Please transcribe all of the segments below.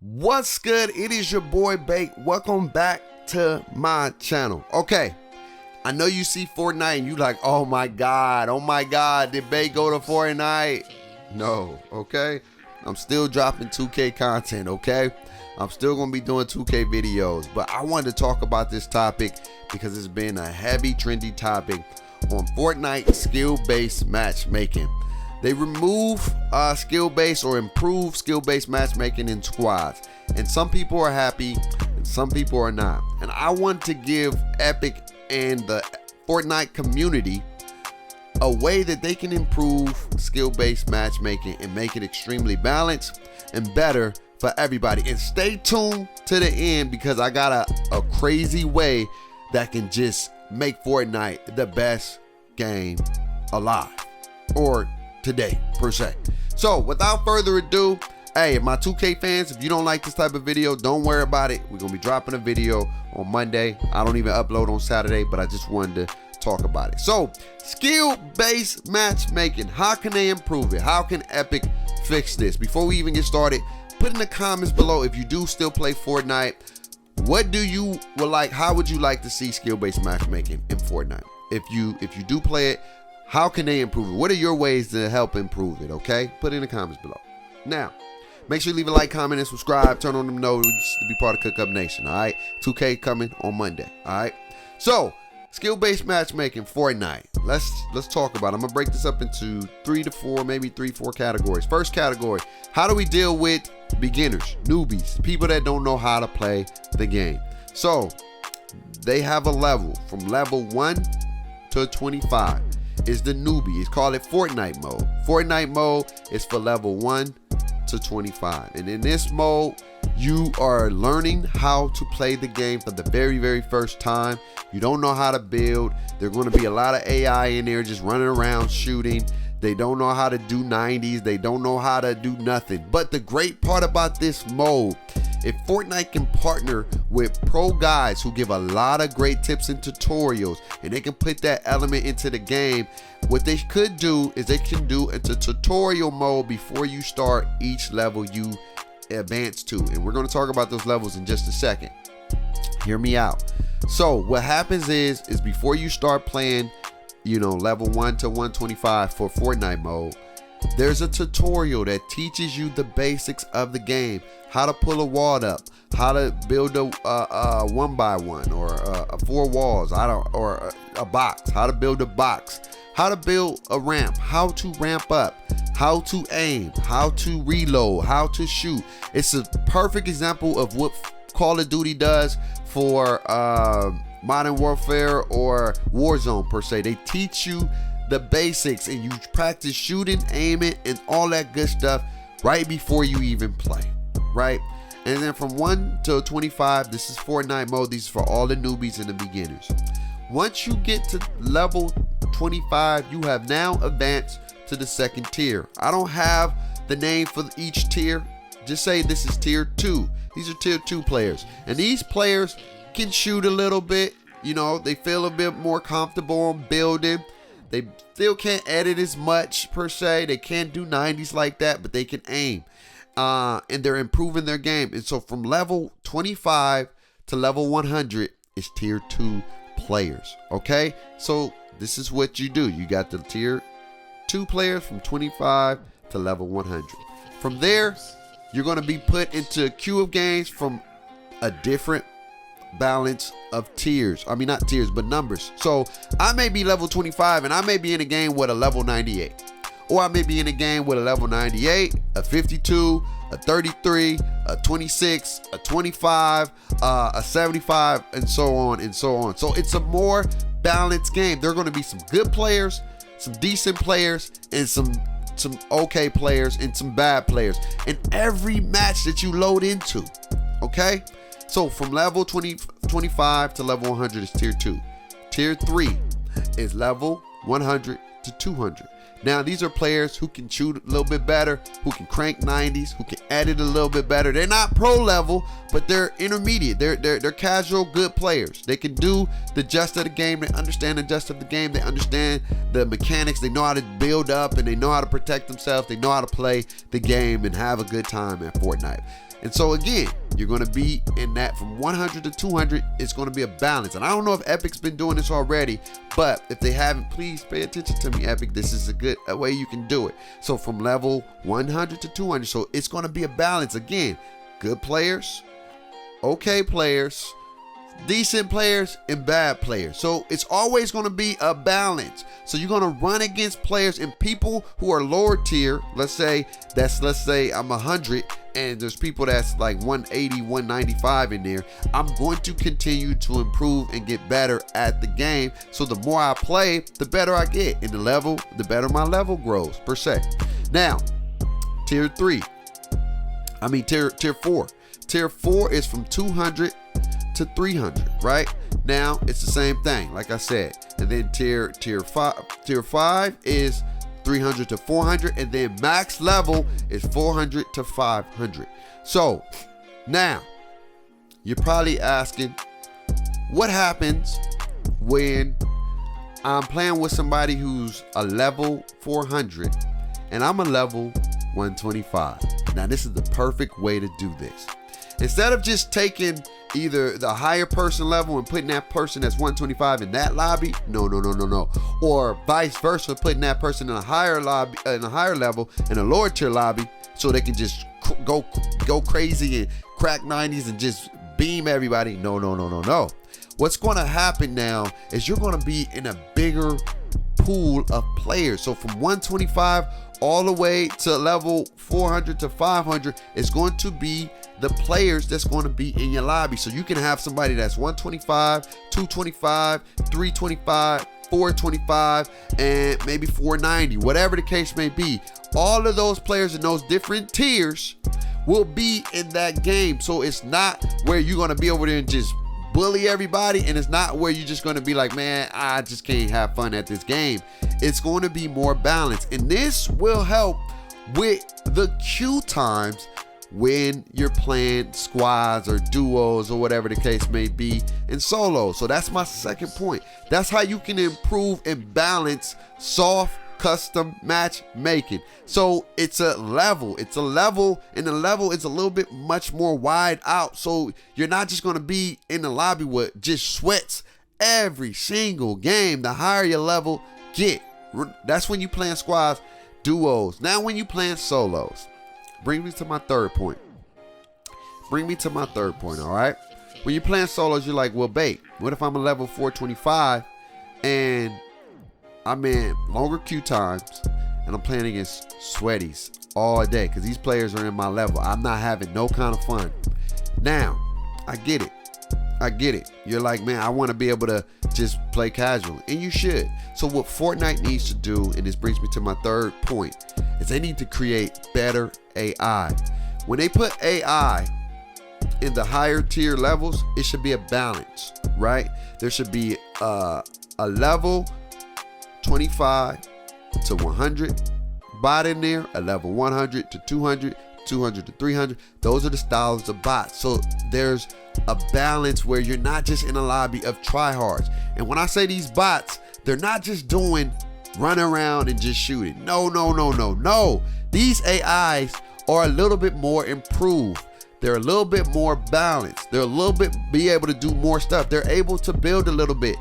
What's good? It is your boy Bake. Welcome back to my channel. Okay, I know you see Fortnite and you like, oh my god, did Bake go to Fortnite? No, okay? I'm still dropping 2K content, okay? I'm still gonna be doing 2K videos, but I wanted to talk about this topic because it's been a heavy, trendy topic on Fornite Skill Base Matchmaking. They remove skill base or improve skill base matchmaking in squads, and some people are happy and some people are not. And I want to give Epic and the Fortnite community a way that they can improve skill based matchmaking and make it extremely balanced and better for everybody. And stay tuned to the end because I got a crazy way that can just make Fortnite the best game alive, or today per se. So without further ado, hey, my 2K fans, if you don't like this type of video, don't worry about it. We're gonna be dropping a video on Monday. I don't even upload on Saturday, but I just wanted to talk about it. So skill-based matchmaking, how can they improve it? How can Epic fix this? Before we even get started, put in the comments below if you do still play Fortnite. What do you like? How would you like to see skill-based matchmaking in Fortnite? If you do play it, how can they improve it? What are your ways to help improve it? Okay, put it in the comments below. Now, make sure you leave a like, comment, and subscribe. Turn on them notifications to be part of Cook Up Nation. All right, 2K coming on Monday. All right, so skill-based matchmaking, Fortnite. Let's talk about it. I'm gonna break this up into 3 to 4, maybe 3-4 categories. First category: how do we deal with beginners, newbies, people that don't know how to play the game? So they have a level from level 1 to 25. Is the newbie. It's called it Fortnite mode. Fortnite mode is for level 1 to 25. And in this mode, you are learning how to play the game for the very first time. You don't know how to build. There's going to be a lot of AI in there just running around shooting. They don't know how to do 90s. They don't know how to do nothing. But the great part about this mode, if Fortnite can partner with pro guys who give a lot of great tips and tutorials, and they can put that element into the game, what they could do is they can do into tutorial mode before you start each level you advance to. And we're going to talk about those levels in just a second. Hear me out. So what happens is before you start playing, level 1 to 125 for Fortnite mode, there's a tutorial that teaches you the basics of the game, how to pull a wall up, how to build a 1x1 or 4 walls, or a box, how to build a box, how to build a ramp, how to ramp up, how to aim, how to reload, how to shoot. It's a perfect example of what Call of Duty does for Modern Warfare or Warzone per se. They teach you the basics and you practice shooting, aiming, and all that good stuff right before you even play, right? And then from 1 to 25, this is Fortnite mode. These are for all the newbies and the beginners. Once you get to level 25, you have now advanced to the second tier. I don't have the name for each tier. Just say this is tier 2. These are tier 2 players. And these players can shoot a little bit. They feel a bit more comfortable on building. They still can't edit as much per se. They can't do 90s like that, but they can aim. And they're improving their game. And so from level 25 to level 100 is tier 2 players. Okay? So this is what you do. You got the tier 2 players from 25 to level 100. From there, you're going to be put into a queue of games from a different balance of tiers. I mean, not tiers, but numbers. So I may be level 25 and I may be in a game with a level 98, or I may be in a game with a level 98, a 52, a 33, a 26, a 25, a 75, and so on and so on. So it's a more balanced game. There are going to be some good players, some decent players, and some okay players and some bad players in every match that you load into. Okay? So from level 25 to level 100 is tier 2. Tier 3 is level 100 to 200. Now, these are players who can shoot a little bit better, who can crank 90s, who can edit a little bit better. They're not pro level, but they're intermediate. They're casual, good players. They can do the gist of the game. They understand the gist of the game. They understand the mechanics. They know how to build up, and they know how to protect themselves. They know how to play the game and have a good time at Fortnite. And so again, you're going to be in that from 100 to 200. It's going to be a balance. And I don't know if Epic's been doing this already, but if they haven't, please pay attention to me, Epic. This is a way you can do it. So from level 100 to 200. So it's going to be a balance. Again, good players, okay players, decent players, and bad players. So it's always going to be a balance. So you're going to run against players and people who are lower tier. Let's say I'm 100 and there's people that's like 180, 195 in there. I'm going to continue to improve and get better at the game. So the more I play, the better I get in the level, the better my level grows per se. Now, tier 4. Tier 4 is from 200 to 300, right? Now it's the same thing, like I said. And then tier 5 is 300 to 400, and then max level is 400 to 500. So now you're probably asking, what happens when I'm playing with somebody who's a level 400 and I'm a level 125? Now this is the perfect way to do this. Instead of just taking either the higher person level and putting that person that's 125 in that lobby, no, or vice versa, putting that person in a higher lobby, in a higher level, in a lower tier lobby, so they can just go crazy and crack 90s and just beam everybody. No. What's going to happen now is you're going to be in a bigger pool of players. So from 125 all the way to level 400 to 500 is going to be the players that's going to be in your lobby. So you can have somebody that's 125, 225, 325, 425, and maybe 490, whatever the case may be. All of those players in those different tiers will be in that game. So it's not where you're going to be over there and just bully everybody, and it's not where you're just going to be like, man, I just can't have fun at this game. It's going to be more balanced, and this will help with the queue times when you're playing squads or duos or whatever the case may be in solo. So that's my second point. That's how you can improve and balance soft custom matchmaking. So it's a level, and the level is a little bit much more wide out. So you're not just going to be in the lobby with just sweats every single game. The higher your level get, that's when you playing squads, duos. Now when you playing solos, brings me to my third point. All right. When you're playing solos, you're like, well, Bake, what if I'm a level 425 and I'm in longer queue times and I'm playing against sweaties all day because these players are in my level? I'm not having no kind of fun. Now, I get it. You're like, man, I want to be able to just play casual, and you should. So what Fortnite needs to do, and this brings me to my third point, is they need to create better AI. When they put AI in the higher tier levels, it should be a balance, right? There should be a level 25 to 100 bot in there, a level 100 to 200, 200 to 300. Those are the styles of bots. So there's a balance where you're not just in a lobby of tryhards. And when I say these bots, they're not just doing run around and just shooting. No. These AIs are a little bit more improved. They're a little bit more balanced. They're a little bit be able to do more stuff. They're able to build a little bit.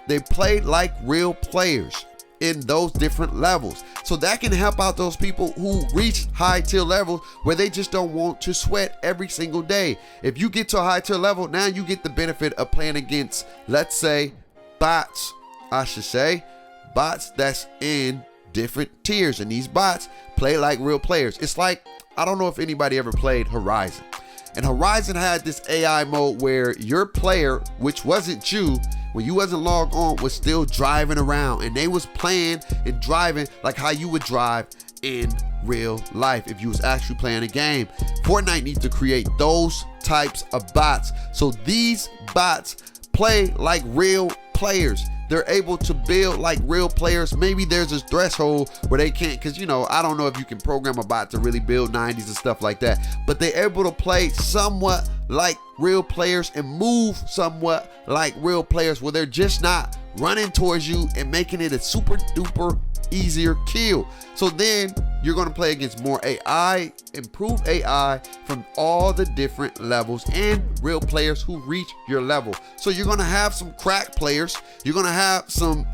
They play like real players in those different levels. So that can help out those people who reach high tier levels where they just don't want to sweat every single day. If you get to a high tier level, now you get the benefit of playing against, let's say, bots that's in different tiers, and these bots play like real players. It's like, I don't know if anybody ever played Horizon, and Horizon had this AI mode where your player, which wasn't you, when you wasn't logged on, was still driving around, and they was playing and driving like how you would drive in real life if you was actually playing a game. Fortnite needs to create those types of bots, so these bots play like real players. they're able to build like real players. Maybe there's a threshold where they can't, because you know, I don't know if you can program a bot to really build 90s and stuff like that, but they're able to play somewhat like real players and move somewhat like real players, where they're just not running towards you and making it a super duper easier kill. So then you're going to play against more AI, improved AI from all the different levels, and real players who reach your level. So you're going to have some crack players, you're going to have some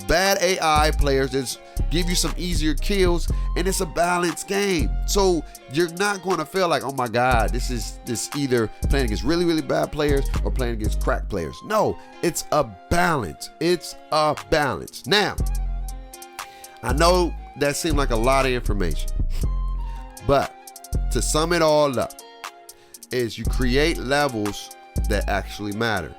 bad AI players that give you some easier kills, and it's a balanced game. So you're not going to feel like, oh my God, this is either playing against really, really bad players or playing against crack players. No, it's a balance. It's a balance. Now, I know that seemed like a lot of information, but to sum it all up is you create levels that actually matter.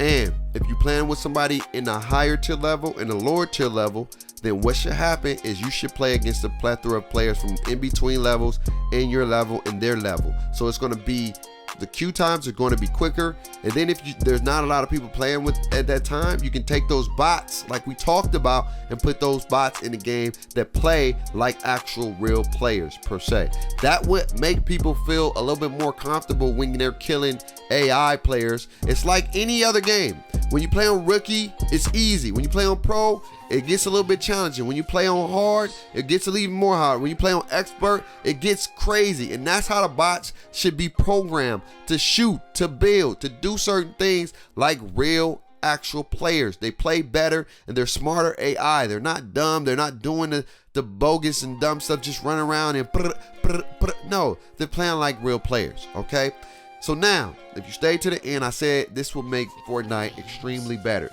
And if you playing with somebody in a higher tier level and a lower tier level, then what should happen is you should play against a plethora of players from in between levels, in your level and their level. So it's going to be, the queue times are going to be quicker. And then if there's not a lot of people playing with at that time, you can take those bots like we talked about and put those bots in the game that play like actual real players per se. That would make people feel a little bit more comfortable when they're killing AI players. It's like any other game. When you play on rookie, it's easy. When you play on pro, it gets a little bit challenging. When you play on hard, it gets a little even more hard. When you play on expert, it gets crazy. And that's how the bots should be programmed to shoot, to build, to do certain things like real actual players. They play better and they're smarter AI. They're not dumb. They're not doing the bogus and dumb stuff, just running around and no, they're playing like real players, okay? So now, if you stay to the end, I said this will make Fortnite extremely better.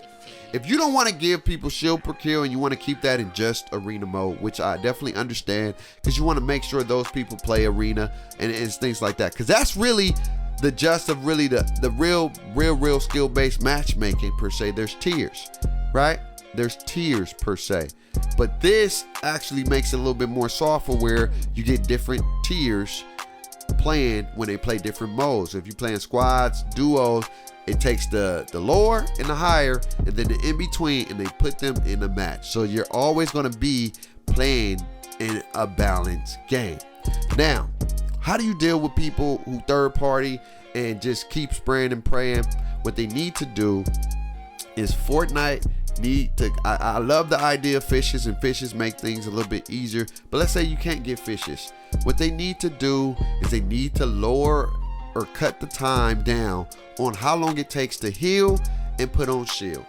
If you don't want to give people shield per kill and you want to keep that in just arena mode, which I definitely understand, because you want to make sure those people play arena and things like that, because that's really the gist of really the real skill-based matchmaking per se. There's tiers, right? There's tiers per se, but this actually makes it a little bit more softer, where you get different tiers playing when they play different modes. If you're playing squads, duos, it takes the lower and the higher and then the in between, and they put them in a match. So you're always going to be playing in a balanced game. Now, how do you deal with people who third party and just keep spraying and praying? What they need to do is Fortnite need to, I love the idea of fishes, and fishes make things a little bit easier, but let's say you can't get fishes. What they need to do is they need to lower or cut the time down on how long it takes to heal and put on shield.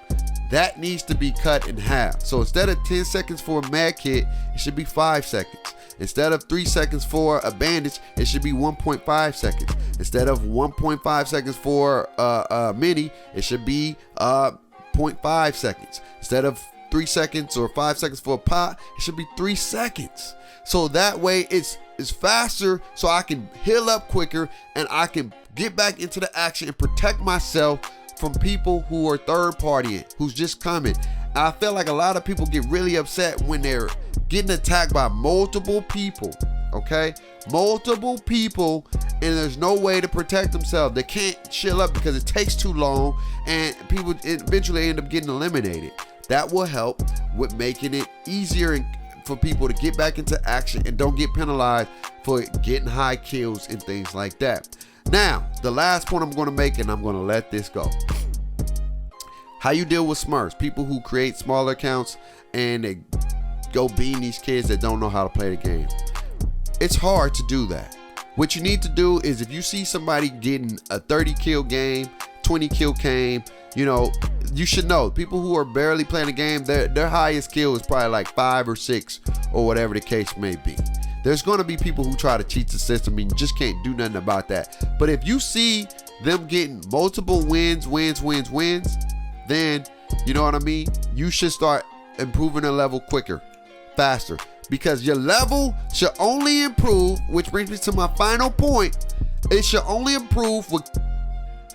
That needs to be cut in half. So instead of 10 seconds for a med kit, it should be 5 seconds. Instead of 3 seconds for a bandage, it should be 1.5 seconds. Instead of 1.5 seconds for a mini, it should be 0.5 seconds. Instead of 3 seconds or 5 seconds for a pot, it should be 3 seconds. So that way it's faster, so I can heal up quicker and I can get back into the action and protect myself from people who are third partying, who's just coming. I feel like a lot of people get really upset when they're getting attacked by multiple people, okay? Multiple people, and there's no way to protect themselves. They can't chill up because it takes too long, and people eventually end up getting eliminated. That will help with making it easier and for people to get back into action and don't get penalized for getting high kills and things like that. Now, the last point I'm going to make, and I'm going to let this go. How you deal with smurfs, people who create smaller accounts and they go beating these kids that don't know how to play the game. It's hard to do that. What you need to do is, if you see somebody getting a 30 kill game, 20 kill game, you know, you should know people who are barely playing the game, their highest kill is probably like 5 or 6 or whatever the case may be. There's going to be people who try to cheat the system and you just can't do nothing about that. But if you see them getting multiple wins, then you know what I mean? You should start improving the level quicker, faster, because your level should only improve, which brings me to my final point. It should only improve with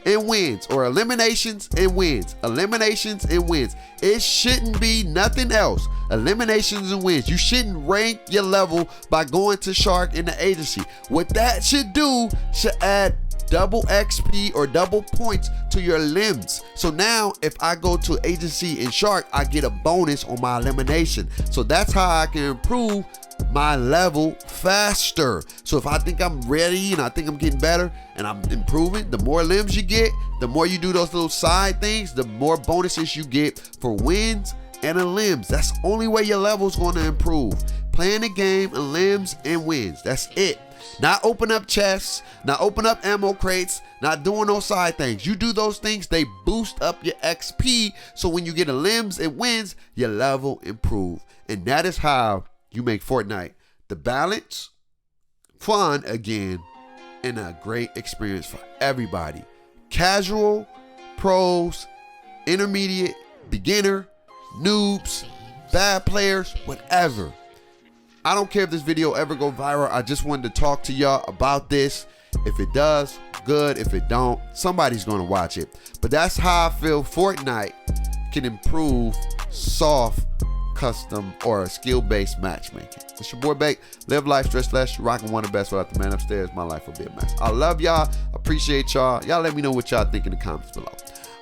and wins, or eliminations and wins. Eliminations and wins. It shouldn't be nothing else. Eliminations and wins. You shouldn't rank your level by going to Shark in the agency. What that should do should add double XP or double points to your limbs. So now if I go to agency and shark, I get a bonus on my elimination. So that's how I can improve my level faster. So if I think I'm ready and I think I'm getting better and I'm improving, the more limbs you get, the more you do those little side things, the more bonuses you get for wins and limbs. That's the only way your level's going to improve. Playing the game and limbs and wins. That's it. Not open up chests, not open up ammo crates, not doing those side things. You do those things, they boost up your XP. So when you get a limbs and wins, your level improve. And that is how you make Fortnite the balance, fun again, and a great experience for everybody. Casual, pros, intermediate, beginner, noobs, bad players, whatever. I don't care if this video ever go viral. I just wanted to talk to y'all about this. If it does, good. If it don't, somebody's gonna watch it. But that's how I feel Fortnite can improve soft, custom, or skill-based matchmaking. It's your boy Bake. Live life, stress less. You're rocking one of the best without the man upstairs. My life will be a mess. I love y'all. Appreciate y'all. Y'all let me know what y'all think in the comments below.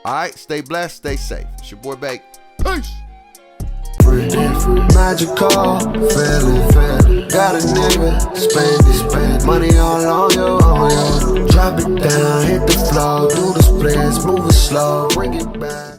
All right, stay blessed, stay safe. It's your boy Bake. Peace. Magical, feeling, got a nigga, spend money all on you, drop it down, hit the floor, do the splits, move it slow, bring it back.